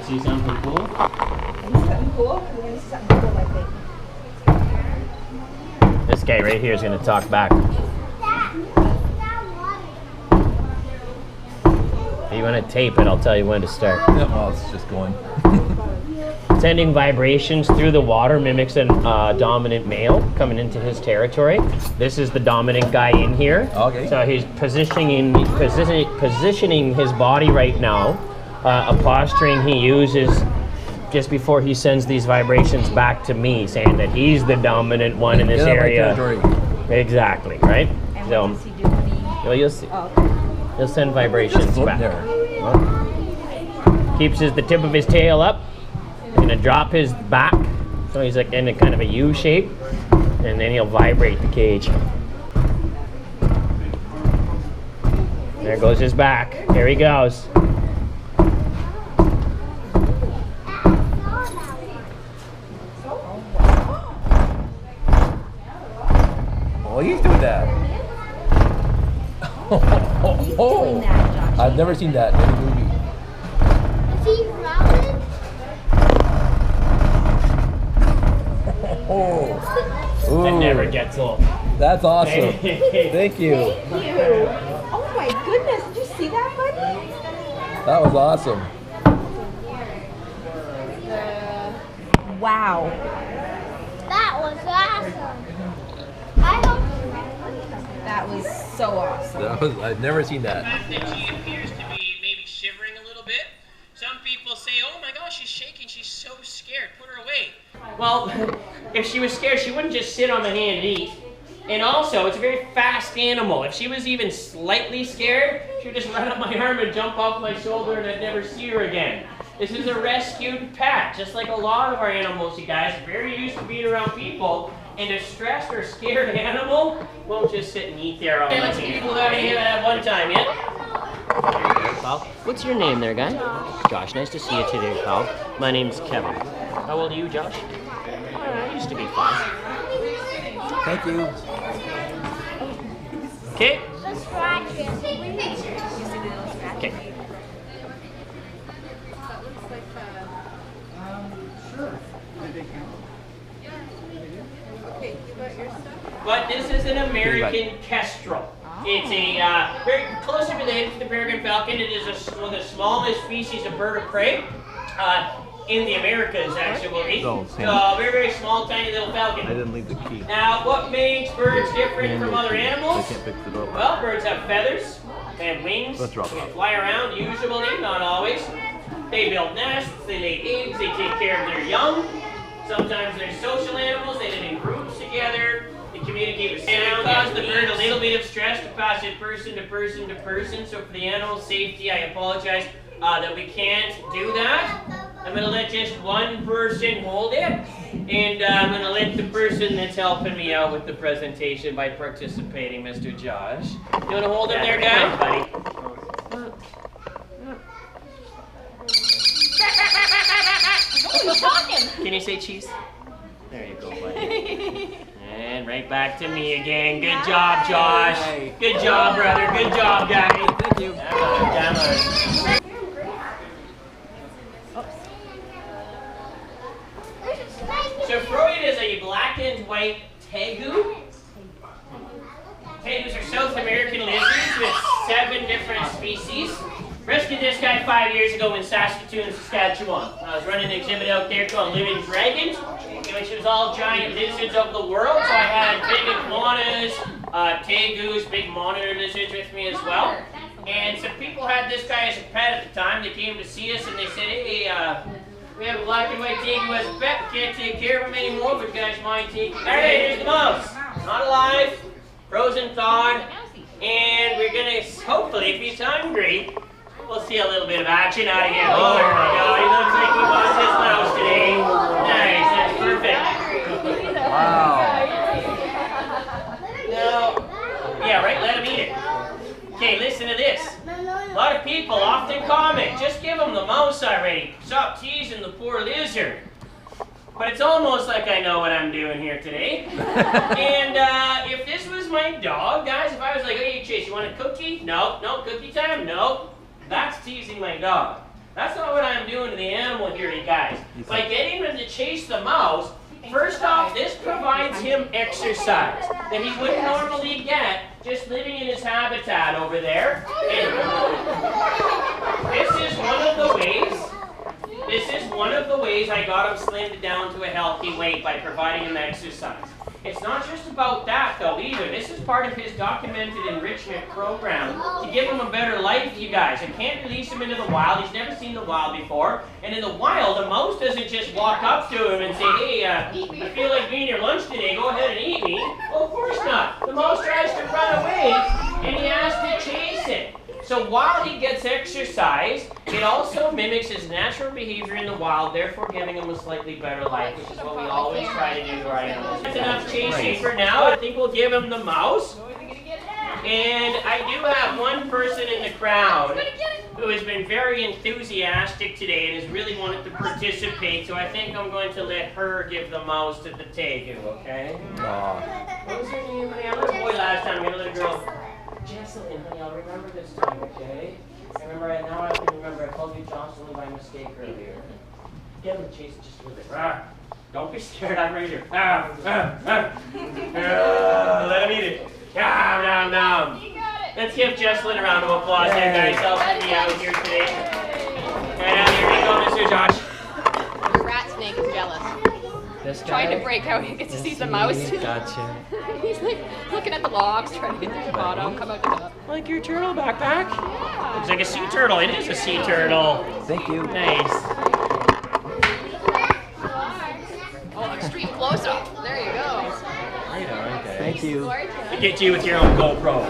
to see something cool? Something cool? We're going to see something cool, I think. This guy right here is going to talk back. You want to tape it, I'll tell you when to start. Yeah, well, it's just going. Sending vibrations through the water mimics a dominant male coming into his territory. This is the dominant guy in here. Okay. So he's positioning his body right now. A posturing he uses just before he sends these vibrations back to me, saying that he's the dominant one in this area. Exactly, right? And So, what does he do when he... well, you'll see. Oh, okay. He'll send vibrations back. There. Keeps the tip of his tail up. Gonna drop his back, so he's like in a kind of a U shape, and then he'll vibrate the cage. There goes his back. Here he goes. Oh, he's doing that. Doing that, Joshie. I've never seen that in any movie. Is he rounded? Oh, That ooh, never gets old. that's awesome. Thank you. Thank you. Oh my goodness, did you see that, buddy? That was awesome. Wow. That was awesome. I hope That was so awesome. I've never seen that. fact that she appears to be maybe shivering a little bit. Some people say, oh my gosh, she's shaking, she's so scared, put her away. Well, if she was scared, she wouldn't just sit on my hand and eat. And also, it's a very fast animal. If she was even slightly scared, she would just run up my arm and jump off my shoulder and I'd never see her again. This is a rescued pet, just like a lot of our animals, you guys. Very used to being around people. And a stressed or scared animal won't just sit and eat there all the time. Let's people having him at one time, yeah? Pal. What's your name there, guy? Josh, nice to see you today, pal. My name's Kevin. How old are you, Josh? I used to be 5. Thank you. Okay. the scratches. You see the little scratch? Okay. But this is an American kestrel. It's a very closely related to the peregrine falcon. It is one of the smallest species of bird of prey in the Americas, actually. Very, very small, tiny little falcon. I didn't leave the key. Now, what makes birds different from other animals? I can't fix it up. Well, birds have feathers, they have wings, Let's drop it they off. fly around, usually, not always. They build nests, they lay eggs, they take care of their young. Sometimes they're social animals, they live in groups together, they communicate with sound. It causes the bird a little bit of stress to pass it person to person to person, so for the animal's safety, I apologize that we can't do that. I'm going to let just one person hold it, and I'm going to let the person that's helping me out with the presentation by participating, Mr. Josh. You want to hold him there, guy? Buddy. He's talking. Can you say cheese? There you go, buddy. And right back to me again. Good job, Josh. Good job, brother. Good job, guy. Thank you. Come on. So Freud is a black and white tegu. Tegus are South American lizards with 7 different species. Rescued this guy 5 years ago in Saskatoon, Saskatchewan. I was running an exhibit out there called Living Dragons, in which it was all giant lizards of the world. So I had big iguanas, tegus, big monitor lizards with me as well. And some people had this guy as a pet at the time. They came to see us and they said, hey, we have a black and white tegu as a pet. We can't take care of him anymore, but you guys mind taking care? Hey, here's the mouse. Not alive, frozen thawed, and we're gonna, hopefully, if he's hungry, we'll see a little bit of action out of him. Oh my God, he looks like he wants his mouse today. Nice, that's perfect. Wow. Now, yeah, right, let him eat it. Okay, listen to this. A lot of people often comment, just give him the mouse already. Stop teasing the poor lizard. But it's almost like I know what I'm doing here today. And if this was my dog, guys, if I was like, hey Chase, you want a cookie? No, no, cookie time? No. That's teasing my dog. That's not what I'm doing to the animal here, you guys. By getting him to chase the mouse, first off, this provides him exercise that he wouldn't normally get just living in his habitat over there. And this is one of the ways I got him slimmed down to a healthy weight, by providing him exercise. It's not just about that though either. This is part of his documented enrichment program to give him a better life, you guys. I can't release him into the wild. He's never seen the wild before. And in the wild, a mouse doesn't just walk up to him and say, hey, I feel like being your lunch today, go ahead and eat me. Well, of course not. The mouse tries to run away and he has to chase it. So while he gets exercise, it also mimics his natural behavior in the wild, therefore giving him a slightly better life, which is what we always try to do to our animals. That's enough chasing for now. I think we'll give him the mouse. And I do have one person in the crowd who has been very enthusiastic today and has really wanted to participate, so I think I'm going to let her give the mouse to the Tegu, okay? What was her name? I let a boy last time, I'm going to let a girl. Jesselyn, honey, I'll remember this time, okay? I remember right now, I can remember I called you Jocelyn by mistake earlier. Get him to chase it just a little bit. Don't be scared, I'm right here. Let him eat it. Let's give Jesselyn a round of applause then, guys. Helping me out here today. And here we go, Mr. Josh. The rat snake is jealous. This guy? Trying to break out. He gets to see the mouse. Gotcha. He's like looking at the logs, trying to get through the bottom, come out the top. Like your turtle backpack? Yeah. Looks like a sea turtle. It is a sea turtle. Thank you. Nice. Oh, extreme close up. There you go. Right on, okay. Thank you. To get you with your own GoPro.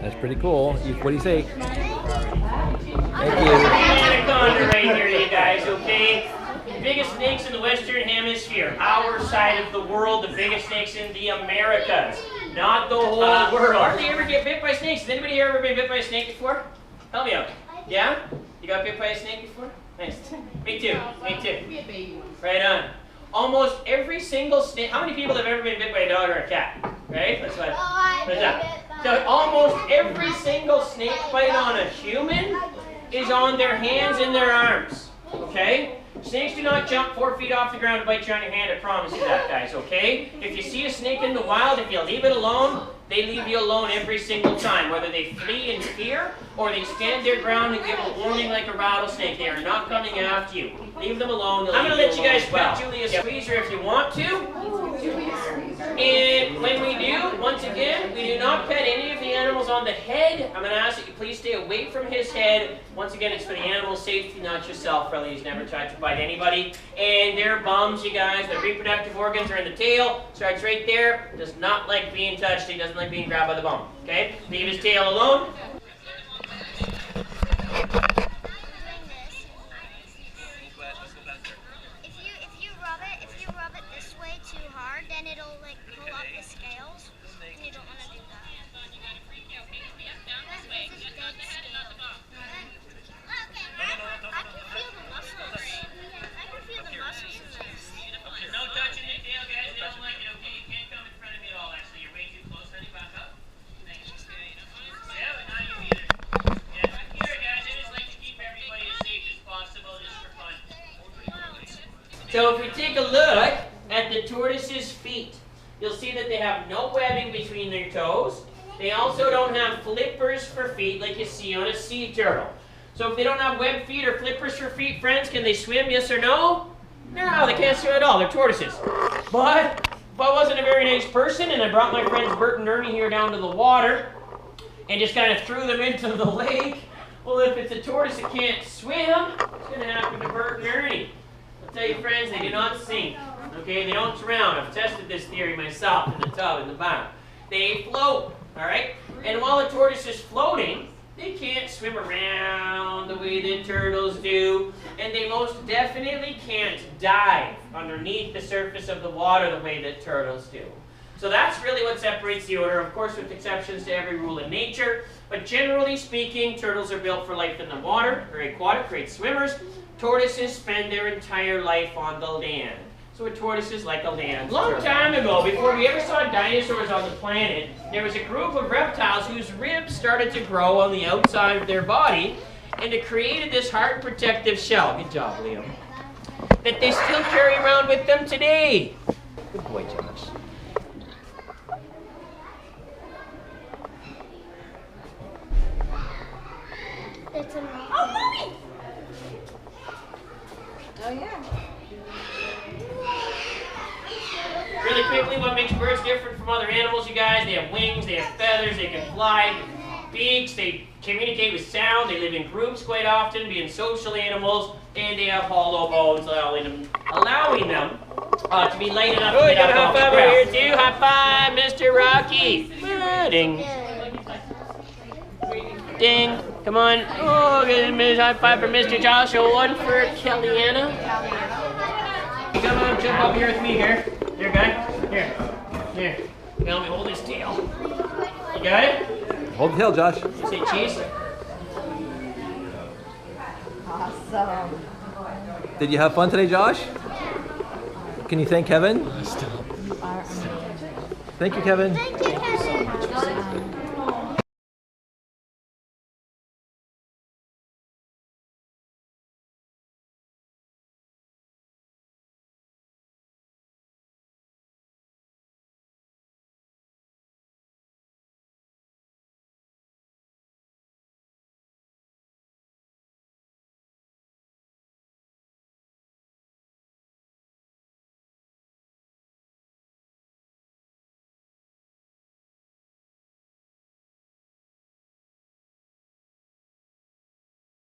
That's pretty cool. What do you say? Thank you. Anaconda right here, you guys, okay? The biggest snakes in the Western Hemisphere. Our side of the world, the biggest snakes in the Americas. Not the whole world. Hardly ever get bit by snakes. Has anybody here ever been bit by a snake before? Help me out. Yeah? You got bit by a snake before? Nice. Me too. Me too. Right on. Almost every single snake. How many people have ever been bit by a dog or a cat? Right? That's what. So almost every single snake bite on a human is on their hands and their arms. Okay? Snakes do not jump 4 feet off the ground and bite you on your hand, I promise you that, guys, okay? If you see a snake in the wild, if you leave it alone, they leave you alone every single time. Whether they flee in fear or they stand their ground and give a warning like a rattlesnake, they are not coming after you. Leave them alone. I'm going to let you guys pet Julius Squeezer if you want to. And when we do, once again, we do not pet any of the animals on the head. I'm going to ask that you please stay away from his head. Once again, it's for the animal's safety, not yourself. Really, he's never tried to bite anybody. And their bums, you guys, their reproductive organs are in the tail. Starts right there. Does not like being touched. He doesn't like being grabbed by the bum. Okay? Leave his tail alone. If you rub it this way too hard, then it'll like pull up the scales, and you don't want to do that. This is dead scale. I can feel the muscles. I can feel the muscles in this. No touching the tail, guys. They don't like it, okay? You can't come in front of me at all, actually. You're way too close, honey. Back up. Thanks. Yeah, but not you either. Yeah, here, guys. I just like to keep everybody as safe as possible, just for fun. So if we take a look at the tortoise's feet, you'll see that they have no webbing between their toes. They also don't have flippers for feet like you see on a sea turtle. So if they don't have webbed feet or flippers for feet, friends, can they swim, yes or no? No, they can't swim at all. They're tortoises. But if I wasn't a very nice person and I brought my friends Bert and Ernie here down to the water and just kind of threw them into the lake, well, if it's a tortoise that can't swim, what's going to happen to Bert and Ernie? I'll tell you, friends, they do not sink. Okay, they don't drown. I've tested this theory myself in the tub in the back. They float, all right? And while a tortoise is floating, they can't swim around the way that turtles do, and they most definitely can't dive underneath the surface of the water the way that turtles do. So that's really what separates the order, of course with exceptions to every rule in nature, but generally speaking, turtles are built for life in the water, very aquatic, great swimmers. Tortoises spend their entire life on the land. So a tortoise is like a land turtle. Long time ago, before we ever saw dinosaurs on the planet, there was a group of reptiles whose ribs started to grow on the outside of their body, and it created this heart protective shell. Good job, Liam. That they still carry around with them today. Good boy, Josh. It's a Oh, mommy! Oh, yeah. Really quickly, what makes birds different from other animals, you guys? They have wings, they have feathers, they can fly, beaks, they communicate with sound, they live in groups quite often, being social animals, and they have hollow bones, allowing them to be light enough to get up off the ground. Here too. High five, Mr. Rocky. Ding. Ding. Come on. Oh, good. High five for Mr. Joshie. One for Kellyanna. Come on, jump up here with me here. Here, guy. Here. Here. Now let me hold his tail. You got it? Hold the tail, Josh. Say cheese. Awesome. Did you have fun today, Josh? Can you thank Kevin? You are amazing. Thank you, Kevin. Thank you.